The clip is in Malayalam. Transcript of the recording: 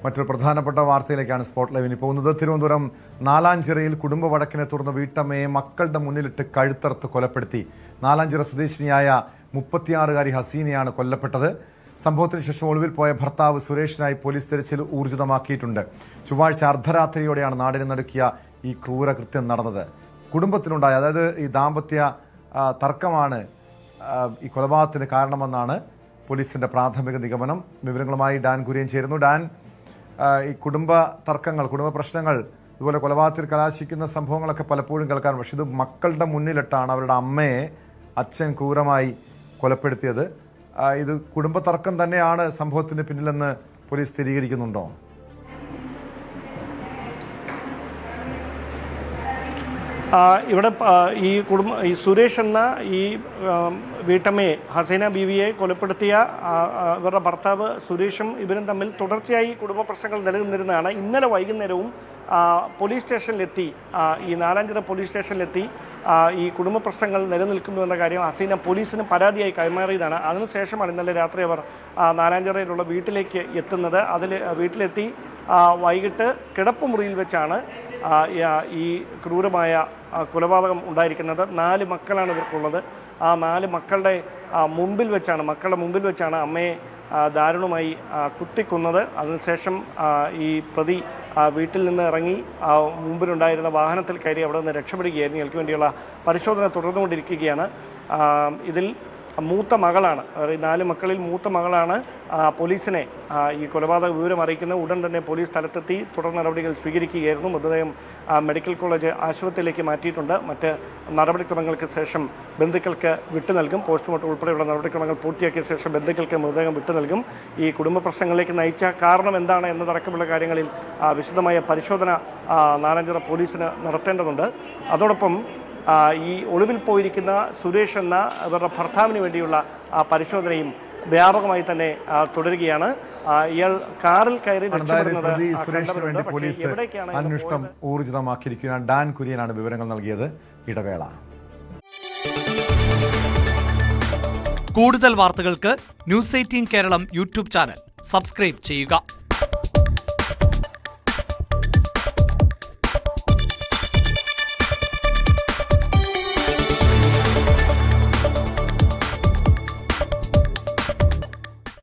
മറ്റൊരു പ്രധാനപ്പെട്ട വാർത്തയിലേക്കാണ് സ്പോട്ട് ലൈവിന് പോകുന്നത്. തിരുവനന്തപുരം നാലാഞ്ചിറയിൽ കുടുംബ വഴക്കിനെ തുടർന്ന് വീട്ടമ്മയെ മക്കളുടെ മുന്നിലിട്ട് കഴുത്തറുത്ത് കൊലപ്പെടുത്തി. നാലാഞ്ചിറ സ്വദേശിനിയായ 36-കാരി ഹസീനയാണ് കൊല്ലപ്പെട്ടത്. സംഭവത്തിന് ശേഷം ഒളിവിൽ പോയ ഭർത്താവ് സുരേഷിനായി പോലീസ് തെരച്ചിൽ ഊർജിതമാക്കിയിട്ടുണ്ട്. ചൊവ്വാഴ്ച അർദ്ധരാത്രിയോടെയാണ് നാടിനെ നടുക്കിയ ഈ ക്രൂരകൃത്യം നടന്നത്. കുടുംബത്തിലുണ്ടായ, അതായത് ഈ ദാമ്പത്യ തർക്കമാണ് ഈ കൊലപാതകത്തിന് കാരണമെന്നാണ് പോലീസിന്റെ പ്രാഥമിക നിഗമനം. വിവരങ്ങളുമായി ഡാൻ കുര്യൻ ചേരുന്നു. ഡാൻ, ഈ കുടുംബ തർക്കങ്ങൾ, കുടുംബ പ്രശ്നങ്ങൾ, ഇതുപോലെ കൊലപാതകത്തിൽ കലാശിക്കുന്ന സംഭവങ്ങളൊക്കെ പലപ്പോഴും കേൾക്കാറുണ്ട്. പക്ഷെ ഇത് മക്കളുടെ മുന്നിലിട്ടാണ് അവരുടെ അമ്മയെ അച്ഛൻ ക്രൂരമായി കൊലപ്പെടുത്തിയത്. ഇത് കുടുംബ തർക്കം തന്നെയാണ് സംഭവത്തിന് പിന്നിലെന്ന് പോലീസ് സ്ഥിരീകരിക്കുന്നുണ്ടോ? ഇവിടെ ഈ സുരേഷ് എന്ന ഈ വീട്ടമ്മയെ, ഹസീന ബീവിയെ കൊലപ്പെടുത്തിയ ഇവരുടെ ഭർത്താവ് സുരേഷും ഇവരും തമ്മിൽ തുടർച്ചയായി കുടുംബ പ്രശ്നങ്ങൾ നിലനിന്നിരുന്നതാണ്. ഇന്നലെ വൈകുന്നേരവും പോലീസ് സ്റ്റേഷനിലെത്തി, ഈ നാലാഞ്ചിറ പോലീസ് സ്റ്റേഷനിലെത്തി ഈ കുടുംബ പ്രശ്നങ്ങൾ നിലനിൽക്കുന്നു എന്ന കാര്യം ഹസീന പോലീസിന് പരാതിയായി കൈമാറിയതാണ്. അതിനുശേഷമാണ് ഇന്നലെ രാത്രി അവർ നാലാഞ്ചിറയിലുള്ള വീട്ടിലേക്ക് എത്തുന്നത്. വീട്ടിലെത്തി വൈകിട്ട് കിടപ്പുമുറിയിൽ വെച്ചാണ് ഈ ക്രൂരമായ കൊലപാതകം ഉണ്ടായിരിക്കുന്നത്. 4 മക്കളാണ് ഇവർക്കുള്ളത്. ആ 4 മക്കളുടെ മുമ്പിൽ വെച്ചാണ് അമ്മയെ ദാരുണമായി കുത്തിക്കൊന്നത്. അതിനുശേഷം ഈ പ്രതി വീട്ടിൽ നിന്ന് ഇറങ്ങി മുമ്പിലുണ്ടായിരുന്ന വാഹനത്തിൽ കയറി അവിടെ നിന്ന് രക്ഷപ്പെടുകയായിരുന്നു. ഇയാൾക്ക് വേണ്ടിയുള്ള പരിശോധന തുടർന്നുകൊണ്ടിരിക്കുകയാണ്. ഇതിൽ മൂത്ത മകളാണ്, 4 മക്കളിൽ മൂത്ത മകളാണ് പോലീസിനെ ഈ കൊലപാതക വിവരം അറിയിക്കുന്നത്. ഉടൻ തന്നെ പോലീസ് സ്ഥലത്തെത്തി തുടർ നടപടികൾ സ്വീകരിക്കുകയായിരുന്നു. മൃതദേഹം മെഡിക്കൽ കോളേജ് ആശുപത്രിയിലേക്ക് മാറ്റിയിട്ടുണ്ട്. മറ്റ് നടപടിക്രമങ്ങൾക്ക് ശേഷം ബന്ധുക്കൾക്ക് വിട്ടു നൽകും. പോസ്റ്റ്മോർട്ടം ഉൾപ്പെടെയുള്ള നടപടിക്രമങ്ങൾ പൂർത്തിയാക്കിയ ശേഷം ബന്ധുക്കൾക്ക് മൃതദേഹം വിട്ടു നൽകും. ഈ കുടുംബ പ്രശ്നങ്ങളിലേക്ക് നയിച്ച കാരണം എന്താണ് എന്നതടക്കമുള്ള കാര്യങ്ങളിൽ വിശദമായ പരിശോധന നാലാഞ്ചിറ പോലീസിന് നടത്തേണ്ടതുണ്ട്. അതോടൊപ്പം ഈ ഒളിവിൽ പോയിരിക്കുന്ന സുരേഷ് എന്ന ഇവരുടെ ഭർത്താവിന് വേണ്ടിയുള്ള പരിശോധനയും വ്യാപകമായി തന്നെ തുടരുകയാണ്. ഇയാൾ കാറിൽ കയറി സുരേഷിന് വേണ്ടി പോലീസ് അന്വേഷണം ഊർജിതമാക്കിയിരിക്കുകയാണ്. ഡാൻ കുര്യനാണ് വിവരങ്ങൾ നൽകിയത്. ഇടവേള. കൂടുതൽ വാർത്തകൾക്ക് news 18 Keralam YouTube channel subscribe ചെയ്യുക.